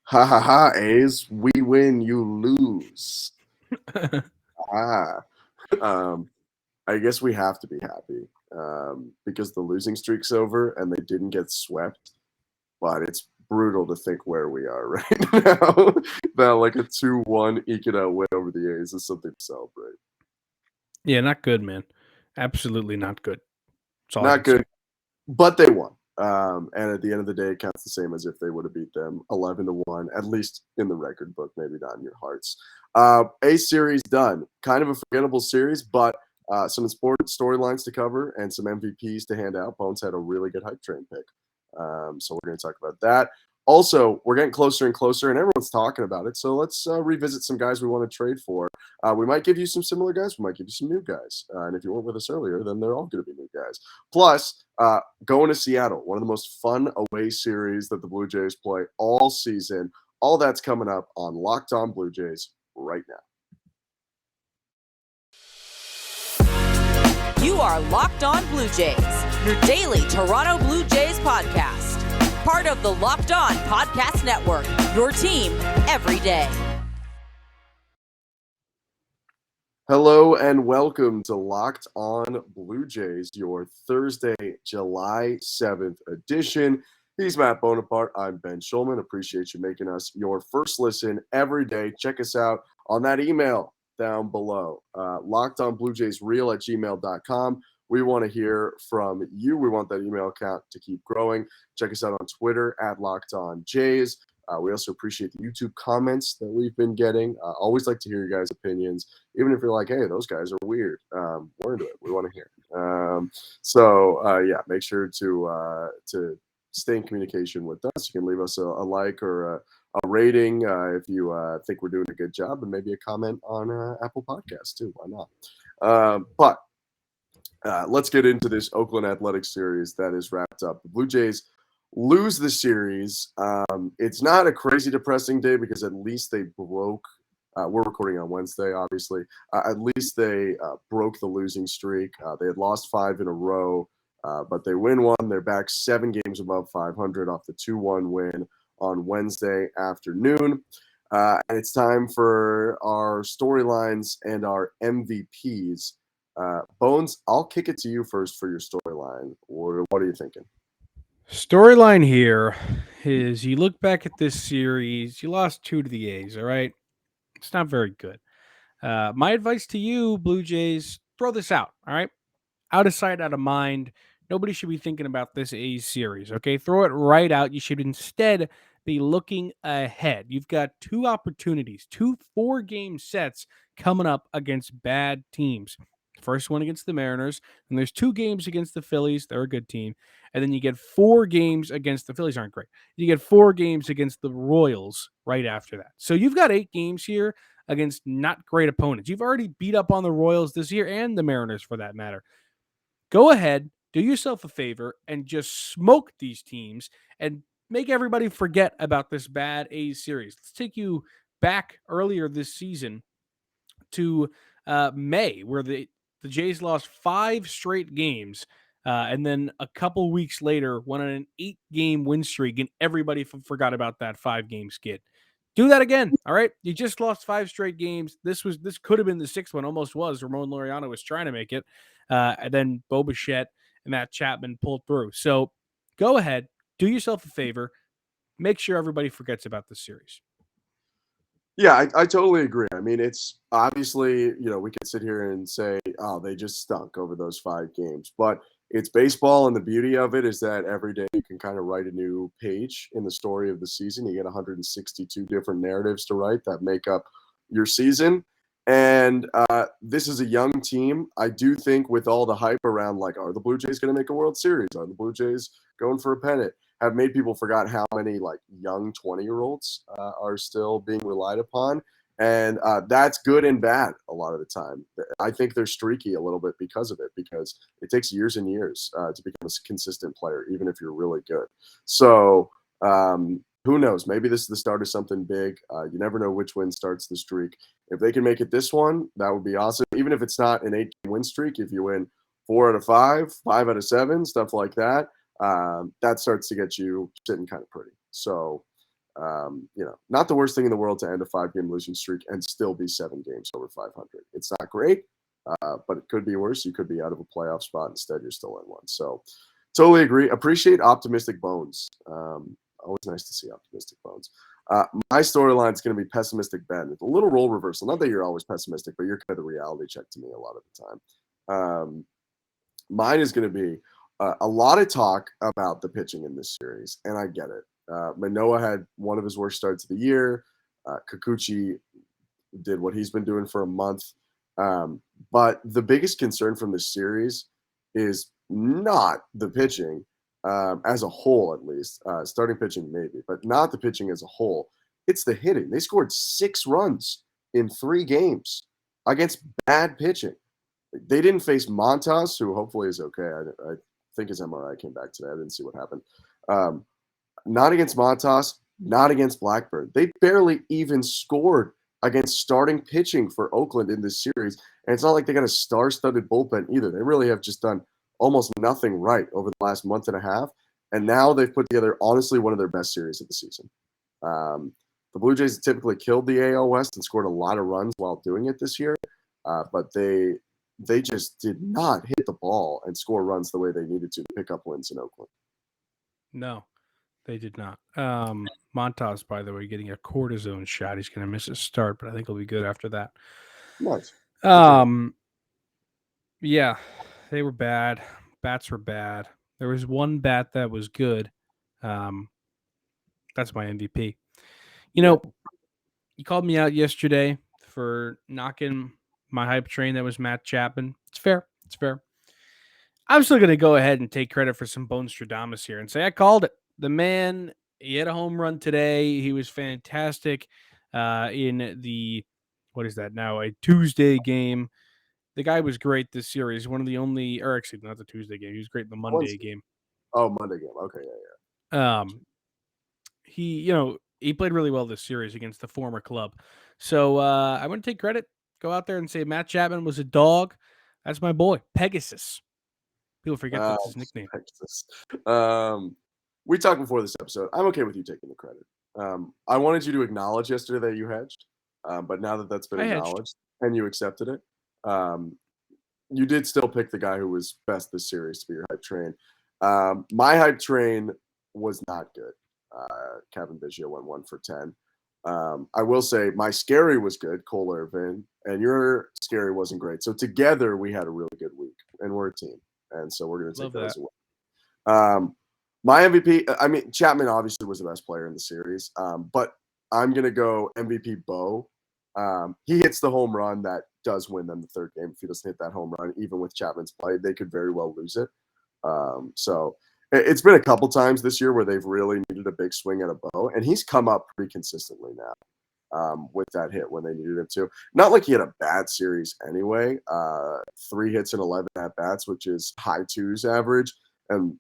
Ha ha ha, A's. We win, you lose. Ah. Um, I guess we have to be happy because the losing streak's over and they didn't get swept. But it's brutal to think where we are right now. That like a 2-1 eke it out win over the A's is something to celebrate. Yeah, not good, man. Absolutely not good. That's all I Not can say. good, but they won. And at the end of the day, it counts the same as if they would have beat them 11-1, at least in the record book, maybe not in your hearts. A series done. Kind of a forgettable series, but some important storylines to cover and some MVPs to hand out. Bones had a really good hype train pick. So we're going to talk about that. Also, we're getting closer and closer, and everyone's talking about it. So let's revisit some guys we want to trade for. We might give you some similar guys. We might give you some new guys. And if you weren't with us earlier, then they're all going to be new guys. Plus, going to Seattle, one of the most fun away series that the Blue Jays play all season. All that's coming up on Locked On Blue Jays right now. You are Locked On Blue Jays, your daily Toronto Blue Jays podcast. Part of the Locked On Podcast Network, your team every day. Hello and welcome to Locked On Blue Jays, your Thursday, July 7th edition. He's Matt Bonaparte. I'm Ben Shulman. Appreciate you making us your first listen every day. Check us out on that email down below, lockedonbluejaysreal@gmail.com. We want to hear from you. We want that email account to keep growing. Check us out on Twitter @LockedOnJays. We also appreciate the YouTube comments that we've been getting. Always like to hear your guys' opinions, even if you're like, hey, those guys are weird. We're into it. We want to hear it. Yeah, make sure to stay in communication with us. You can leave us a like or a rating if you think we're doing a good job, and maybe a comment on Apple Podcasts too. Why not? But let's get into this Oakland Athletics series that is wrapped up. The Blue Jays lose the series. It's not a crazy depressing day because at least they broke. We're recording on Wednesday, obviously. At least they broke the losing streak. They had lost 5 in a row, but they win one. They're back 7 games above 500 off the 2-1 win on Wednesday afternoon. And it's time for our storylines and our MVPs. Bones, I'll kick it to you first for your storyline. What are you thinking? Storyline here is you look back at this series, you lost 2 to the A's, all right? It's not very good. My advice to you, Blue Jays, throw this out, all right? Out of sight, out of mind. Nobody should be thinking about this A's series, okay? Throw it right out. You should instead be looking ahead. You've got 2 opportunities, 2 4-game sets coming up against bad teams. First one against the Mariners, and there's 2 games against the Phillies. They're a good team. And then you get 4 games against the Phillies, aren't great. You get 4 games against the Royals right after that. So you've got 8 games here against not great opponents. You've already beat up on the Royals this year and the Mariners for that matter. Go ahead, do yourself a favor, and just smoke these teams and make everybody forget about this bad A's series. Let's take you back earlier this season to May, where the Jays lost 5 straight games. And then a couple weeks later, went on an 8-game win streak, and everybody forgot about that 5-game skid. Do that again. All right. You just lost 5 straight games. This could have been the 6th one, almost was. Ramon Laureano was trying to make it. And then Bo Bichette and Matt Chapman pulled through. So go ahead, do yourself a favor, make sure everybody forgets about this series. Yeah, I totally agree. I mean, it's obviously, we could sit here and say, oh, they just stunk over those 5 games. But it's baseball, and the beauty of it is that every day you can kind of write a new page in the story of the season. You get 162 different narratives to write that make up your season. And this is a young team. I do think with all the hype around, like, are the Blue Jays going to make a World Series? Are the Blue Jays going for a pennant? Have made people forgot how many like young 20-year-olds are still being relied upon. And that's good and bad a lot of the time. I think they're streaky a little bit because of it, because it takes years and years to become a consistent player, even if you're really good. So who knows? Maybe this is the start of something big. You never know which win starts the streak. If they can make it this one, that would be awesome. Even if it's not an 8-game win streak, if you win 4 out of 5, 5 out of 7, stuff like that, that starts to get you sitting kind of pretty. So Not the worst thing in the world to end a 5-game losing streak and still be 7 games over 500. It's not great, but it could be worse. You could be out of a playoff spot. Instead, you're still in one. So totally agree. Appreciate optimistic bones. Always nice to see optimistic bones. My storyline is going to be pessimistic Ben with a little role reversal. Not that you're always pessimistic, but you're kind of the reality check to me a lot of the time. Mine is going to be a lot of talk about the pitching in this series, and I get it. Manoah had one of his worst starts of the year. Kikuchi did what he's been doing for a month. But the biggest concern from this series is not the pitching as a whole, at least. Starting pitching, maybe, but not the pitching as a whole. It's the hitting. They scored 6 runs in 3 games against bad pitching. They didn't face Montas, who hopefully is okay. I think his MRI came back today. I didn't see what happened. Not against Montas, not against Blackburn. They barely even scored against starting pitching for Oakland in this series. And it's not like they got a star-studded bullpen either. They really have just done almost nothing right over the last month and a half. And now they've put together, honestly, one of their best series of the season. The Blue Jays typically killed the AL West and scored a lot of runs while doing it this year. But they just did not hit the ball and score runs the way they needed to pick up wins in Oakland. No, they did not. Montas, by the way, getting a cortisone shot. He's going to miss his start, but I think he'll be good after that. Nice. Yeah, they were bad. Bats were bad. There was one bat that was good. That's my MVP. You called me out yesterday for knocking my hype train that was Matt Chapman. It's fair. I'm still going to go ahead and take credit for some Bonestradamus here and say I called it. The man, he had a home run today. He was fantastic in the, what is that now, a Tuesday game. The guy was great this series. One of the only, or actually not the Tuesday game. He was great in the Monday game. Oh, Monday game. Okay, yeah. He played really well this series against the former club. So I want to take credit. Go out there and say Matt Chapman was a dog. That's my boy, Pegasus. People forget that's his nickname. Pegasus. We talked before this episode. I'm okay with you taking the credit. I wanted you to acknowledge yesterday that you hedged, but now that that's been acknowledged and you accepted it, you did still pick the guy who was best this series to be your hype train. My hype train was not good. Kevin Biggio went 1 for 10. I will say my scary was good, Cole Irvin, and your scary wasn't great. So together we had a really good week, and we're a team, and so we're going to take that as a win. My MVP, Chapman obviously was the best player in the series, but I'm going to go MVP Bo. He hits the home run that does win them the third game. If he doesn't hit that home run, even with Chapman's play, they could very well lose it. So it's been a couple times this year where they've really needed a big swing at a Bo, and he's come up pretty consistently now with that hit when they needed him to. Not like he had a bad series anyway. 3 hits and 11 at-bats, which is high 2s average, and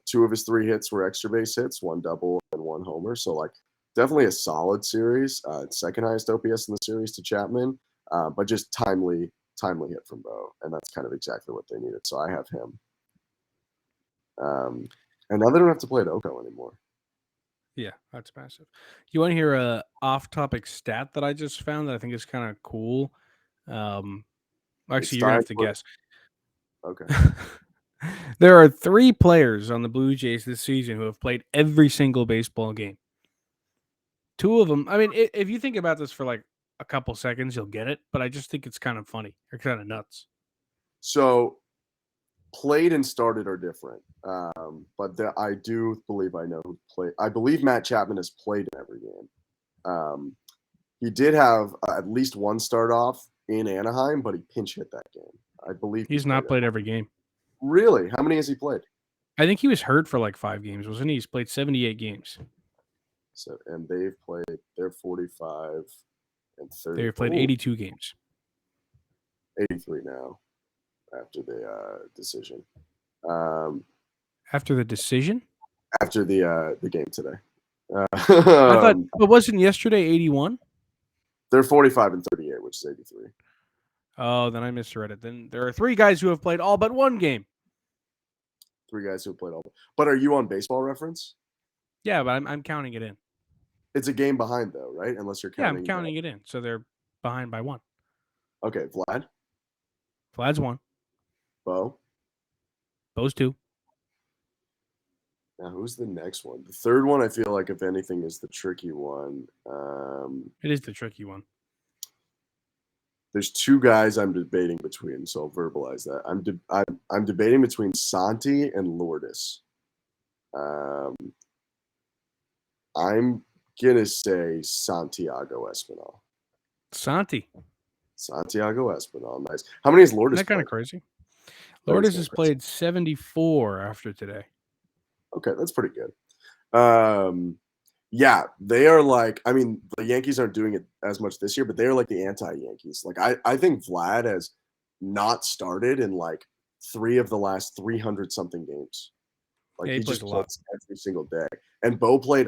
2 of his 3 hits were extra base hits, 1 double and 1 homer. So, like, definitely a solid series. Second highest OPS in the series to Chapman, but just timely hit from Bo, and that's kind of exactly what they needed. So I have him. And now they don't have to play at Oko anymore. Yeah, that's massive. You want to hear a off-topic stat that I just found that I think is kind of cool? Actually, you're going to have to guess. Okay. There are 3 players on the Blue Jays this season who have played every single baseball game. 2 of them, if you think about this for like a couple seconds, you'll get it, but I just think it's kind of funny. They're kind of nuts. So played and started are different, but I do believe I know who played. I believe Matt Chapman has played in every game. He did have at least 1 start off in Anaheim, but he pinch hit that game. I believe he's not played every game. Really? How many has he played? I think he was hurt for like 5 games, wasn't he? He's played 78 games. So, and they're 45 and 30. They've played 82 games. 83 now after the decision. After the decision? After the game today. I thought, but wasn't yesterday 81? They're 45 and 38, which is 83. Oh, then I misread it. Then there are 3 guys who have played all but 1 game. 3 guys who have played all. But are you on Baseball Reference? Yeah, but I'm counting it in. It's a game behind though, right? Unless you're Yeah, counting. I'm counting it in. So they're behind by 1. Okay, Vlad, Vlad's 1. Bo. Bo's 2. Now, who's the next one? The third one, I feel like, if anything, is the tricky one. It is the tricky one. There's 2 guys I'm debating between, so I'll verbalize that. I'm debating between Santi and Lourdes. I'm gonna say Santiago Espinal. Santiago Espinal, nice. How many has Lourdes? Isn't that kind of crazy? Lourdes has played 74 after today. Okay, that's pretty good. Yeah, they are like, I mean, the Yankees aren't doing it as much this year, but they're like the anti-Yankees. Like, I think Vlad has not started in like 3 of the last 300-something games. Like, Yeah, he he plays just a lot. plays every single day. And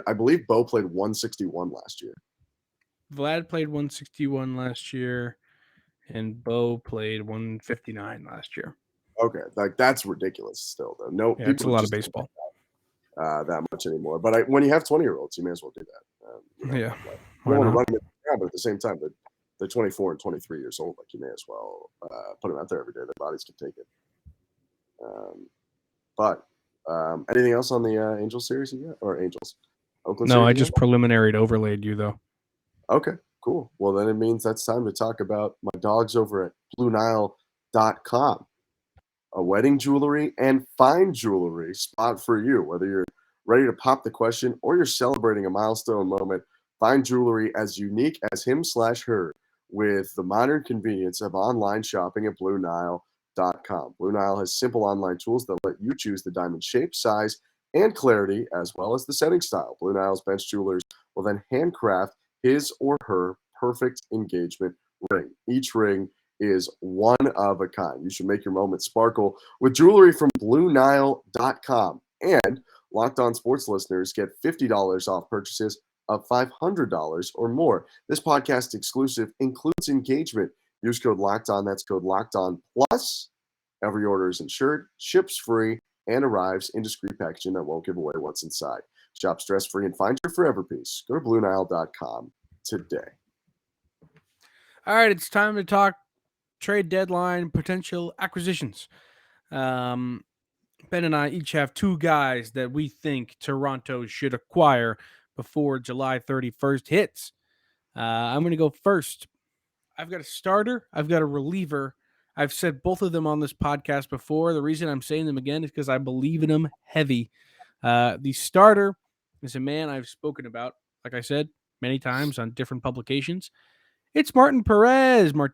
I believe Bo played 161 last year. Vlad played 161 last year, and Bo played 159 last year. Okay, like that's ridiculous still, though. No, Yeah, it's a people lot just of baseball. don't that much anymore. But when you have 20-year-olds, you may as well do that. Yeah. Like, Why you want to not? run them around, but at the same time, they're 24 and 23 years old. Like, you may as well put them out there every day. Their bodies can take it. But anything else on the Angels series yet? Or Angels? Oakland No, series I yet? just preliminary overlaid you, though. Okay, cool. Well, then it means that's time to talk about my dogs over at BlueNile.com. A wedding jewelry and fine jewelry spot for you. Whether you're ready to pop the question or you're celebrating a milestone moment, find jewelry as unique as him/her with the modern convenience of online shopping at BlueNile.com. Blue Nile has simple online tools that let you choose the diamond shape, size, and clarity, as well as the setting style. Blue Nile's bench jewelers will then handcraft his or her perfect engagement ring. Each ring is one of a kind. You should make your moment sparkle with jewelry from BlueNile.com. And Locked On Sports listeners get $50 off purchases of $500 or more. This podcast exclusive includes engagement. Use code Locked On. That's code Locked On Plus. Every order is insured, ships free, and arrives in discreet packaging that won't give away what's inside. Shop stress-free and find your forever piece. Go to BlueNile.com today. All right, it's time to talk trade deadline potential acquisitions. Ben and I each have 2 guys that we think Toronto should acquire before July 31st hits. I'm going to go first. I've got a starter. I've got a reliever. I've said both of them on this podcast before. The reason I'm saying them again is because I believe in them heavy. The starter is a man I've spoken about, like I said, many times on different publications. It's Martin Perez. Or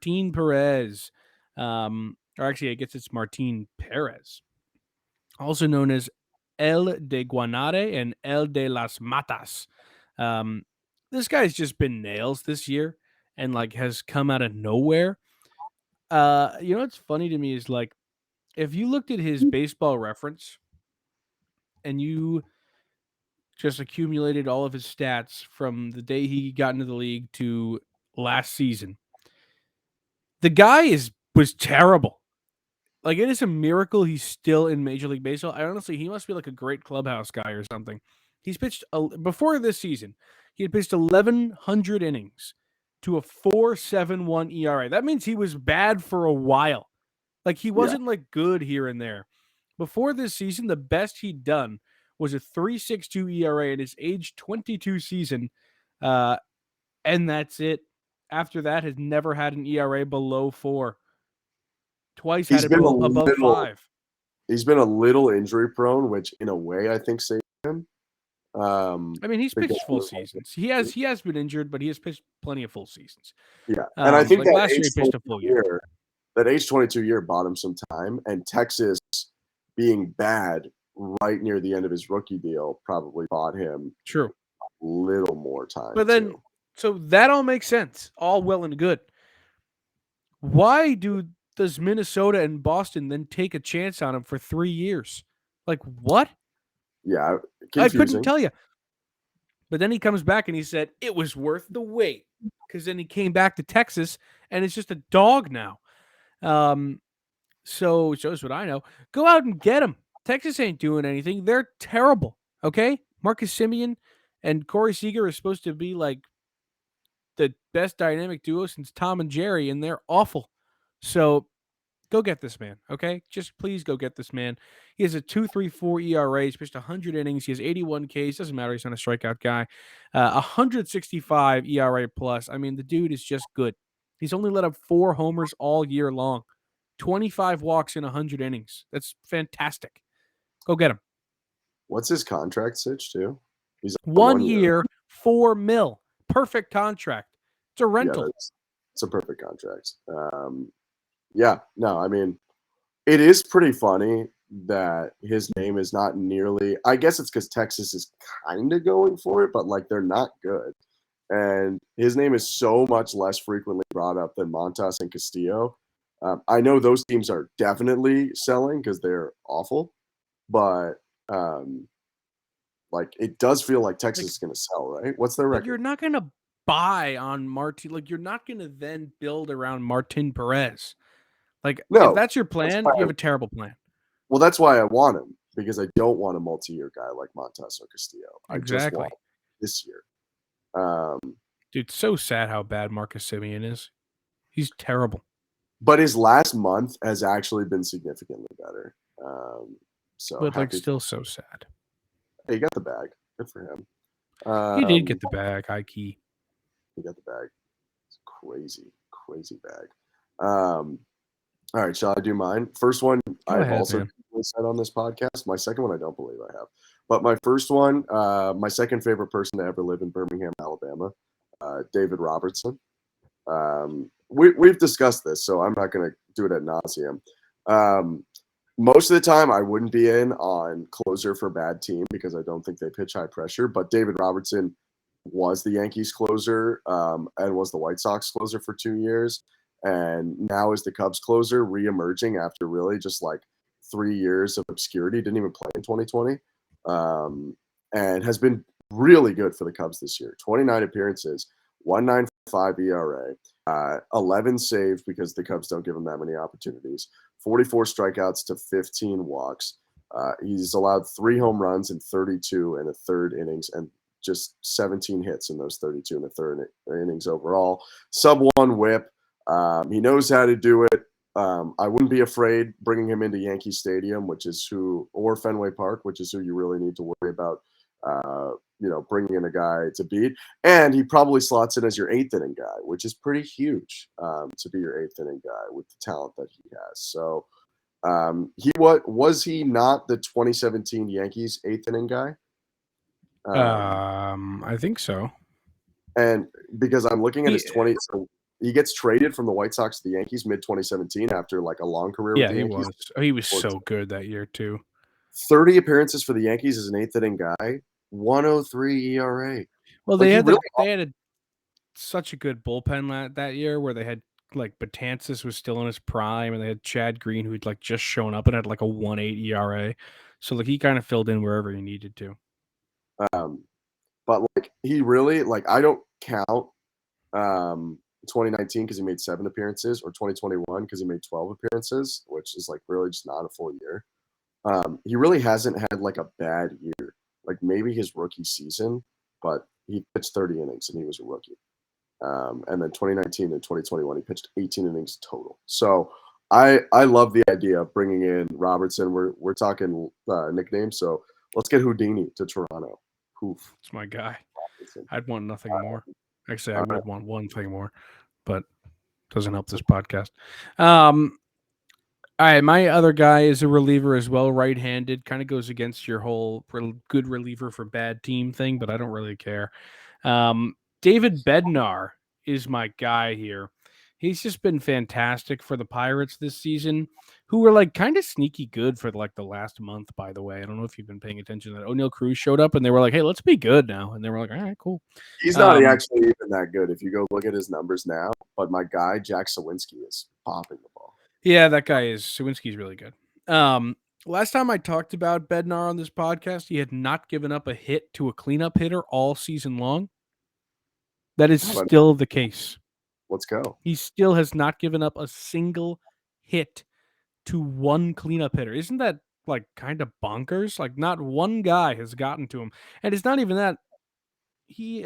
actually, I guess it's Martin Perez, also known as El de Guanare and El de las Matas. This guy's just been nails this year and like has come out of nowhere. You know what's funny to me is like if you looked at his baseball reference and you just accumulated all of his stats from the day he got into the league to last season, the guy was terrible. Like, it is a miracle he's still in Major League Baseball. He must be like a great clubhouse guy or something. He's pitched before this season. He had pitched 1,100 innings to a 4.71 ERA. That means he was bad for a while. Like, he wasn't like good here and there. Before this season, the best he'd done was a 3.62 ERA in his age 22 season, and that's it. After that, has never had an ERA below 4. Twice had it above 5. He's been a little injury prone, which in a way I think saved him. I mean, he's pitched full seasons. He has been injured, but he has pitched plenty of full seasons. Yeah, and I think like that last year he pitched a full year. That age 22 year bought him some time, and Texas being bad right near the end of his rookie deal probably bought him a little more time. But then, so that all makes sense, all well and good. Why does Minnesota and Boston then take a chance on him for 3 years? Like, what? Yeah, confusing. I couldn't tell you. But then he comes back and he said it was worth the wait, because then he came back to Texas and it's just a dog now. So shows what I know. Go out and get him. Texas ain't doing anything. They're terrible. Okay, Marcus Semien And Corey Seager is supposed to be like the best dynamic duo since Tom and Jerry, and they're awful. So go get this man, okay? Just please go get this man. He has a 2.34 ERA. He's pitched 100 innings. He has 81 Ks. Doesn't matter. He's not a strikeout guy. 165 ERA plus. I mean, the dude is just good. He's only let up 4 homers all year long. 25 walks in 100 innings. That's fantastic. Go get him. What's his contract sitch too? He's on 1 year, $4 million. Perfect contract. It's a rental. Yeah, it's a perfect contract. Yeah, no, I mean, it is pretty funny that his name is not nearly. I guess it's because Texas is kind of going for it, but like they're not good. And his name is so much less frequently brought up than Montas and Castillo. I know those teams are definitely selling because they're awful, but like it does feel like Texas is going to sell, right? What's their record? You're not going to buy on Martin. Like you're not going to then build around Martin Perez. Like No, if that's your plan, you have a terrible plan. Well, that's why I want him, because I don't want a multi-year guy like Montas or Castillo. I just want this year. Dude, it's so sad how bad Marcus Semien is. He's terrible. But his last month has actually been significantly better. But like still so sad. Hey, he got the bag. Good for him. He did get the bag, high key. He got the bag. It's crazy bag. All right, shall I do mine? First one, I've also said on this podcast. My second one, I don't believe I have. But my first one, my second favorite person to ever live in Birmingham, Alabama, David Robertson. We've discussed this, so I'm not going to do it ad nauseum. Most of the time, I wouldn't be in on closer for bad team because I don't think they pitch high pressure. But David Robertson was the Yankees closer and was the White Sox closer for 2 years. And now is the Cubs closer, re-emerging after really just like 3 years of obscurity. Didn't even play in 2020. And has been really good for the Cubs this year. 29 appearances, 1.95 ERA, 11 saves because the Cubs don't give him that many opportunities, 44 strikeouts to 15 walks. He's allowed 3 home runs in 32 and a third innings and just 17 hits in those 32 and a third innings overall. Sub-1 whip. He knows how to do it. I wouldn't be afraid bringing him into Yankee Stadium, or Fenway Park, which is who you really need to worry about, bringing in a guy to beat. And he probably slots in as your 8th inning guy, which is pretty huge to be your 8th inning guy with the talent that he has. So was he not the 2017 Yankees 8th inning guy? I think so. And because I'm looking at his 20, so he gets traded from the White Sox to the Yankees mid-2017 after like a long career with the Yankees. He was so good that year too. 30 appearances for the Yankees as an 8th inning guy, 1.03 ERA. Well, they had such a good bullpen that year where they had like Betances was still in his prime and they had Chad Green who'd like just shown up and had like a 1.8 ERA. So like he kind of filled in wherever he needed to. But like he really I don't count 2019 because he made 7 appearances, or 2021 because he made 12 appearances, which is like really just not a full year. He really hasn't had like a bad year. Like maybe his rookie season, but he pitched 30 innings and he was a rookie. And then 2019 and 2021, he pitched 18 innings total. So I love the idea of bringing in Robertson. We're talking nicknames, so let's get Houdini to Toronto. Poof. It's my guy. I'd want nothing more. Actually, I would want one thing more, but doesn't help this podcast. All right, my other guy is a reliever as well, right-handed. Kind of goes against your whole good reliever for bad team thing, but I don't really care. David Bednar is my guy here. He's just been fantastic for the Pirates this season, who were like kind of sneaky good for like the last month, by the way. I don't know if you've been paying attention to that. O'Neal Cruz showed up and they were like, hey, let's be good now. And they were like, all right, cool. He's not actually even that good if you go look at his numbers now. But my guy, Jack Sawinski, is popping the ball. Yeah, that guy is. Sawinski's really good. Last time I talked about Bednar on this podcast, he had not given up a hit to a cleanup hitter all season long. That is still the case. Let's go. He still has not given up a single hit to one cleanup hitter. Isn't that like kind of bonkers? Like not one guy has gotten to him. And it's not even that he's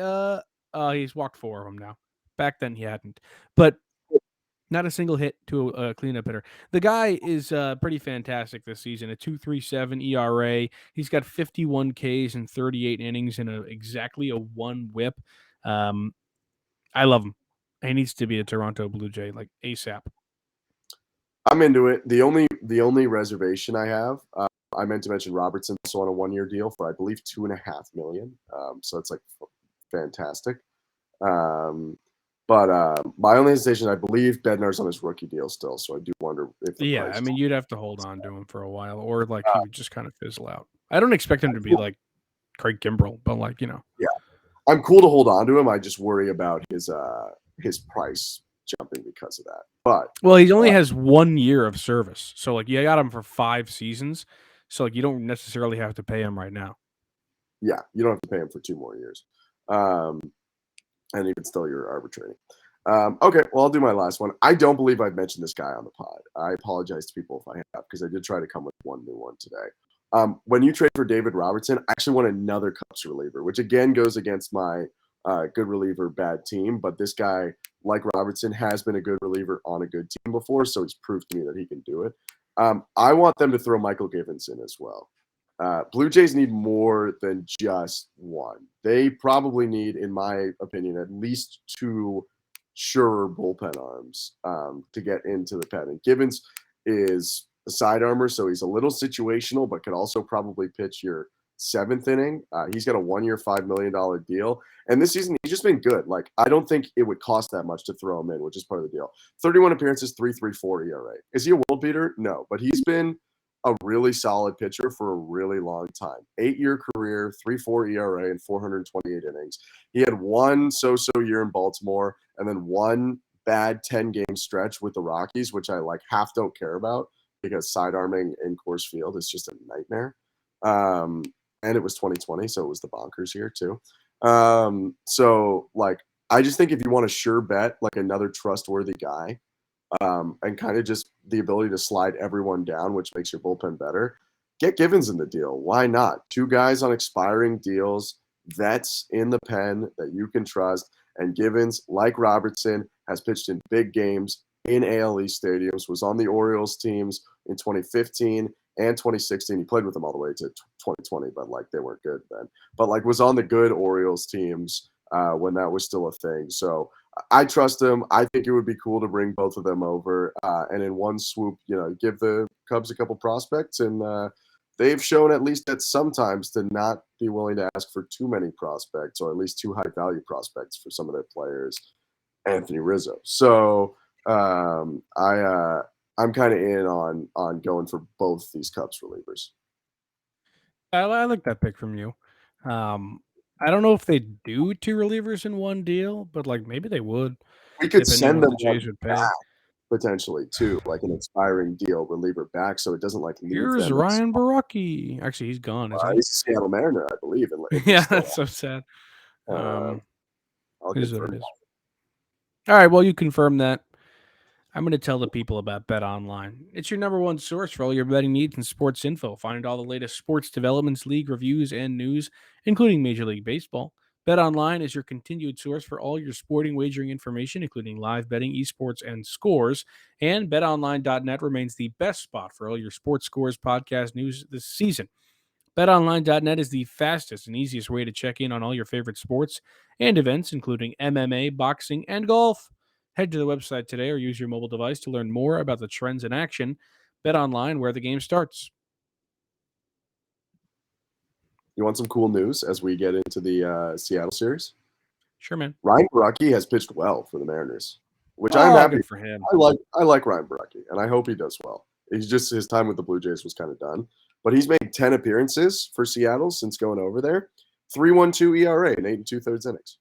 walked 4 of them now. Back then he hadn't, but not a single hit to a cleanup hitter. The guy is pretty fantastic this season. A 2.37 ERA. He's got 51 Ks in 38 innings and exactly a 1 WHIP. I love him. He needs to be a Toronto Blue Jay like ASAP. I'm into it. The only reservation I have, I meant to mention Robertson also on a 1-year deal for I believe $2.5 million. So it's like fantastic. But my only hesitation, I believe Bednar's on his rookie deal still, so I do wonder if the price. I mean, you'd have to hold on to him for a while, or like he would just kind of fizzle out. I don't expect him to be like Craig Kimbrell, but like Yeah, I'm cool to hold on to him. I just worry about his price jumping because of that. But he only has 1 year of service, so like you got him for 5 seasons, so like you don't necessarily have to pay him right now. Yeah, you don't have to pay him for 2 more years, and even still you're arbitrating. Okay, well I'll do my last one. I don't believe I've mentioned this guy on the pod. I apologize to people if I have, because I did try to come with one new one today. When you trade for David Robertson, I actually want another Cubs reliever, which again goes against my good reliever, bad team. But this guy, like Robertson, has been a good reliever on a good team before, so he's proved to me that he can do it. I want them to throw Michael Givens in as well. Blue Jays need more than just one. They probably need, in my opinion, at least 2 sure bullpen arms to get into the pen. And Givens is a side armor, so he's a little situational, but could also probably pitch your 7th inning. He's got a 1-year, $5 million deal. And this season, he's just been good. Like, I don't think it would cost that much to throw him in, which is part of the deal. 31 appearances, 3.34 ERA. Is he a world beater? No, but he's been a really solid pitcher for a really long time. 8-year career, 3.4 ERA, and 428 innings. He had 1 so-so year in Baltimore, and then 1 bad 10-game stretch with the Rockies, which I like half don't care about, because sidearming in Coors Field is just a nightmare. And it was 2020, so it was the bonkers year too. So like, I just think if you want a sure bet, like another trustworthy guy, and kind of just the ability to slide everyone down, which makes your bullpen better, get Givens in the deal. Why not? 2 guys on expiring deals, vets in the pen that you can trust. And Givens, like Robertson, has pitched in big games in AL East stadiums, was on the Orioles teams in 2015 and 2016. He played with them all the way to 2020, but like they weren't good then. But like was on the good Orioles teams when that was still a thing. So I trust him. I think it would be cool to bring both of them over and in one swoop, give the Cubs a couple prospects. And they've shown at least that sometimes to not be willing to ask for too many prospects, or at least 2 high value prospects for some of their players. Anthony Rizzo. So I'm kind of in on going for both these Cubs relievers. I like that pick from you. I don't know if they do 2 relievers in one deal, but like maybe they would. We could depending send on them what the Jays would pay. back potentially too, like an expiring deal, reliever back, so it doesn't like leave Here's them. Ryan Baraki. Actually, he's gone. Isn't he? He's a Seattle Mariner, I believe. Yeah, that's so sad. I'll Here's what confirm it is. that. All right, well, you confirm that. I'm going to tell the people about BetOnline. It's your number one source for all your betting needs and sports info. Find all the latest sports developments, league reviews, and news, including Major League Baseball. BetOnline is your continued source for all your sporting wagering information, including live betting, esports, and scores. And BetOnline.net remains the best spot for all your sports scores podcast news this season. BetOnline.net is the fastest and easiest way to check in on all your favorite sports and events, including MMA, boxing, and golf. Head to the website today or use your mobile device to learn more about the trends in action. BetOnline, where the game starts. You want some cool news as we get into the Seattle series? Sure, man. Ryan Baraki has pitched well for the Mariners, which I'm happy good for him. I like Ryan Baraki, and I hope he does well. He's just, his time with the Blue Jays was kind of done, but he's made 10 appearances for Seattle since going over there. 3.12 ERA in 8 2/3 innings.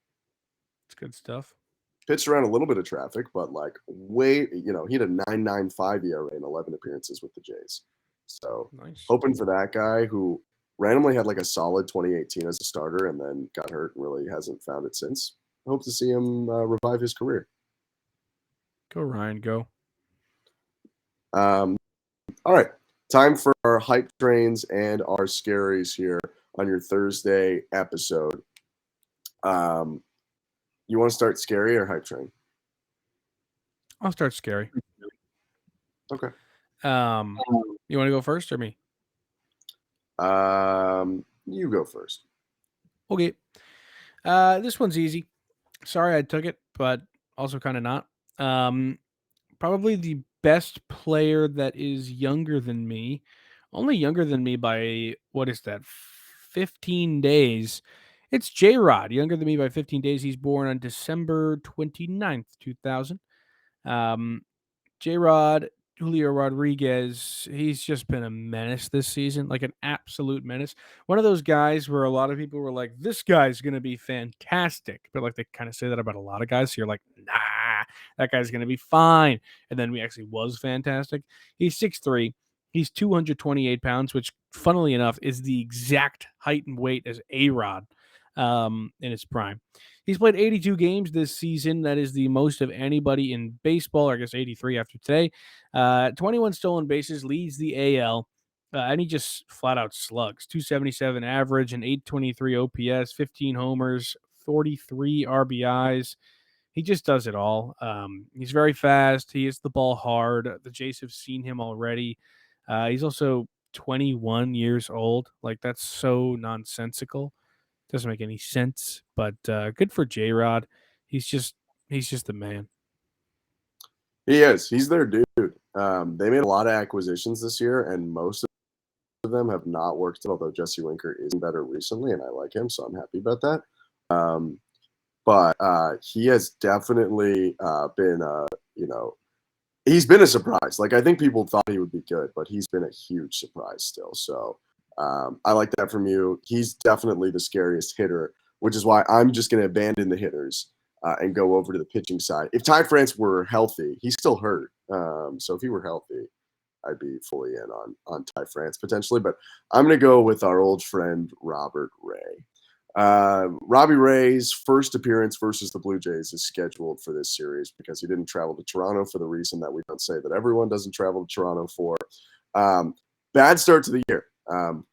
It's good stuff. Pitched around a little bit of traffic, but like he had a 9.95 ERA in 11 appearances with the Jays. So nice. Hoping for that guy who randomly had like a solid 2018 as a starter and then got hurt and really hasn't found it since. I hope to see him revive his career. Go, Ryan, go. All right. Time for our hype trains and our scaries here on your Thursday episode. You want to start scary or hype train? I'll start scary. Okay. You want to go first or me? You go first. Okay. This one's easy. Sorry I took it, but also kind of not. Probably the best player that is younger than me, only younger than me by, what is that, 15 days. It's J-Rod, younger than me by 15 days. He's born on December 29th, 2000. J-Rod, Julio Rodriguez, he's just been a menace this season, like an absolute menace. One of those guys where a lot of people were like, this guy's going to be fantastic. But like they kind of say that about a lot of guys. So you're like, nah, that guy's going to be fine. And then he actually was fantastic. He's 6'3". He's 228 pounds, which funnily enough is the exact height and weight as A-Rod in his prime. He's played 82 games this season. That is the most of anybody in baseball, or I guess 83 after today. 21 stolen bases, leads the AL. And he just flat out slugs. 277 average, and 823 OPS, 15 homers, 43 RBIs. He just does it all. He's very fast. He hits the ball hard. The Jays have seen him already. He's also 21 years old. Like, that's so nonsensical. Doesn't make any sense, but good for J-Rod. He's just the man. He is. He's their dude. They made a lot of acquisitions this year, and most of them have not worked out, although Jesse Winker is better recently, and I like him, so I'm happy about that. But he has definitely been, he's been a surprise. Like, I think people thought he would be good, but he's been a huge surprise still. So I like that from you. He's definitely the scariest hitter, which is why I'm just going to abandon the hitters and go over to the pitching side. If Ty France were healthy, he's still hurt. So if he were healthy, I'd be fully in on Ty France potentially. But I'm going to go with our old friend, Robert Ray. Robbie Ray's first appearance versus the Blue Jays is scheduled for this series because he didn't travel to Toronto for the reason that we don't say that everyone doesn't travel to Toronto for. Bad start to the year.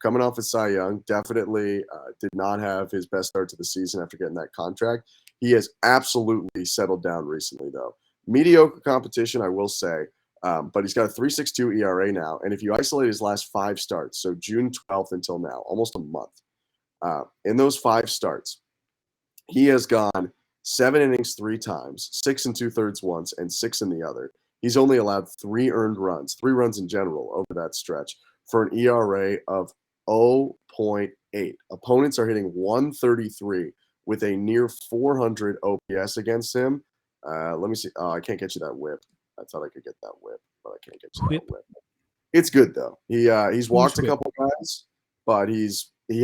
Coming off of Cy Young, definitely did not have his best start to the season after getting that contract. He has absolutely settled down recently, though. Mediocre competition, I will say, but he's got a 3.62 ERA now. And if you isolate his last 5 starts, so June 12th until now, almost a month, in those 5 starts, he has gone 7 innings 3 times, 6 2/3 once, and 6 in the other. He's only allowed 3 earned runs, 3 runs in general over that stretch, for an ERA of 0.8. Opponents are hitting 133 with a near 400 OPS against him. Let me see. Oh, I can't get you that whip. I thought I could get that whip, but I can't get you that whip. It's good though. He's walked a couple guys, but he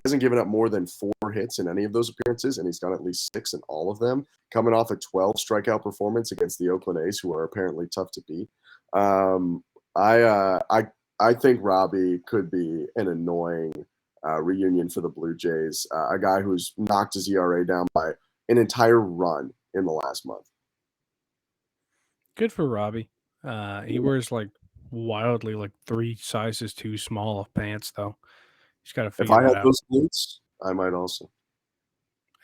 hasn't given up more than 4 hits in any of those appearances, and he's done at least 6 in all of them, coming off a 12 strikeout performance against the Oakland A's, who are apparently tough to beat. I think Robbie could be an annoying reunion for the Blue Jays, a guy who's knocked his ERA down by an entire run in the last month. Good for Robbie. He wears like wildly like 3 sizes too small of pants, though. He's got to figure that out. If I had those boots, I might also.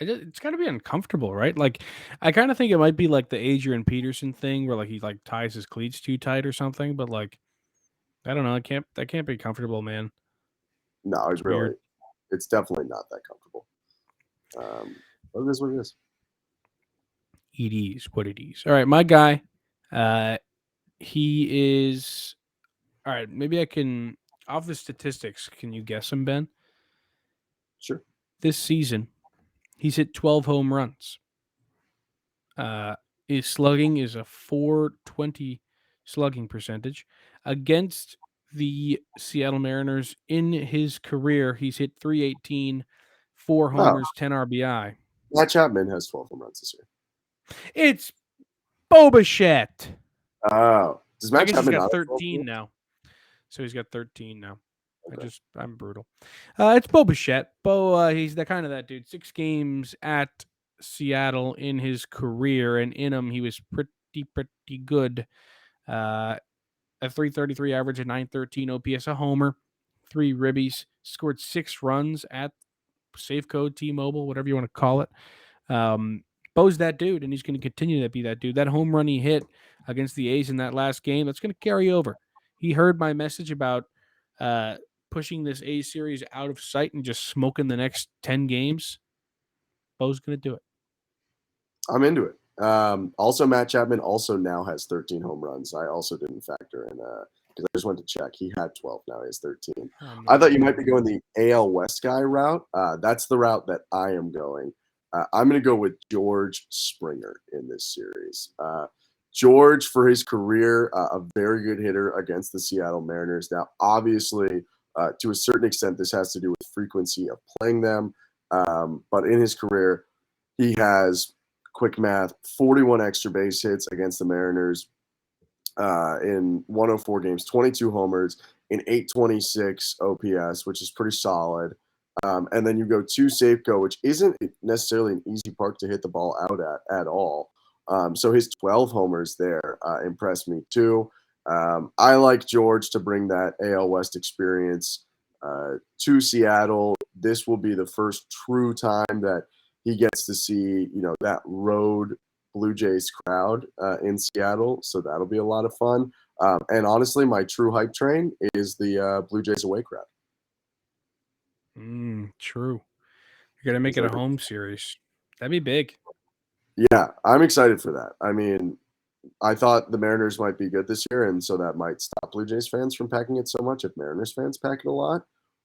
It's got to be uncomfortable, right? Like, I kind of think it might be like the Adrian Peterson thing, where like he like ties his cleats too tight or something. But like, I don't know. That can't be comfortable, man. No, it's definitely not that comfortable. But it is what it is. It is what it is. All right, my guy. He is. All right, maybe I can. Off the statistics, can you guess him, Ben? Sure. This season, he's hit 12 home runs. His slugging is a .420 slugging percentage. Against the Seattle Mariners in his career, he's hit .318, 4 homers, 10 RBI. Matt Chapman has 12 home runs this year. It's Bobichette. Oh. Does Matt Chapman he's got 13 now. So he's got 13 now. Okay. I'm brutal. It's Bobichette. He's that dude. 6 games at Seattle in his career, and in them he was pretty good. A .333 average, a .913 OPS, a homer, 3 ribbies, scored 6 runs at Safeco, T-Mobile, whatever you want to call it. Bo's that dude, and he's going to continue to be that dude. That home run he hit against the A's in that last game, that's going to carry over. He heard my message about pushing this A's series out of sight and just smoking the next 10 games. Bo's going to do it. I'm into it. Also, Matt Chapman also now has 13 home runs. I also didn't factor in because I just went to check. He had 12. Now he has 13. Oh, no. I thought you might be going the AL West guy route. That's the route that I am going. I'm going to go with George Springer in this series. George, for his career, a very good hitter against the Seattle Mariners. Now, obviously, to a certain extent, this has to do with frequency of playing them. But in his career, he has, quick math, 41 extra base hits against the Mariners in 104 games, 22 homers, in 826 OPS, which is pretty solid. And then you go to Safeco, which isn't necessarily an easy park to hit the ball out at all. So his 12 homers there impressed me too. I like George to bring that AL West experience to Seattle. This will be the first true time that he gets to see, that road Blue Jays crowd in Seattle. So that'll be a lot of fun. And honestly, my true hype train is the Blue Jays away crowd. True. You're going to make it a home series. That'd be big. Yeah, I'm excited for that. I mean, I thought the Mariners might be good this year, and so that might stop Blue Jays fans from packing it so much if Mariners fans pack it a lot.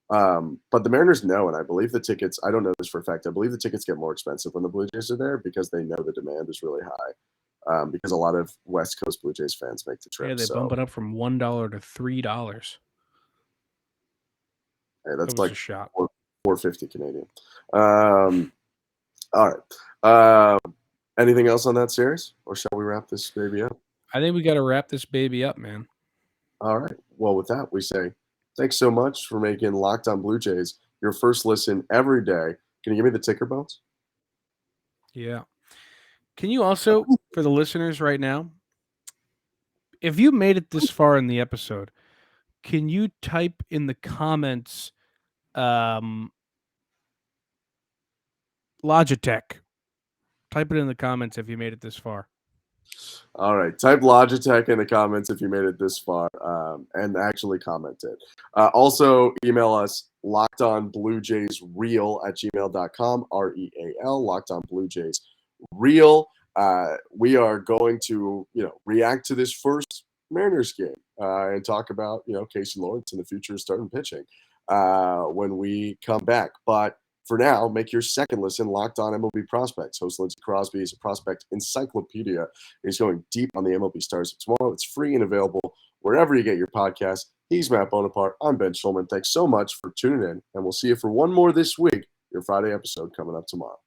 But the Mariners know, and I believe the tickets, I don't know this for a fact, I believe the tickets get more expensive when the Blue Jays are there because they know the demand is really high. Because a lot of West Coast Blue Jays fans make the trip. Yeah, they bump it up from $1 to $3. Hey, that's that was like a shot. $4.50 Canadian. All right. Anything else on that series, or shall we wrap this baby up? I think we got to wrap this baby up, man. All right. Well, with that, we say thanks so much for making Locked On Blue Jays your first listen every day. Can you give me the ticker, Bones? Yeah. Can you also, for the listeners right now, if you made it this far in the episode, can you type in the comments Logitech? Type it in the comments if you made it this far. All right. Type Logitech in the comments if you made it this far, and actually comment it. Also, email us lockedonbluejaysreal@gmail.com, REAL, lockedonbluejaysreal. We are going to, react to this first Mariners game and talk about, Casey Lawrence in the future starting pitching when we come back. But for now, make your second listen Locked On MLB Prospects. Host Lindsey Crosby is a prospect encyclopedia. He's going deep on the MLB stars of tomorrow. It's free and available wherever you get your podcasts. He's Matt Bonaparte. I'm Ben Shulman. Thanks so much for tuning in, and we'll see you for one more this week. Your Friday episode coming up tomorrow.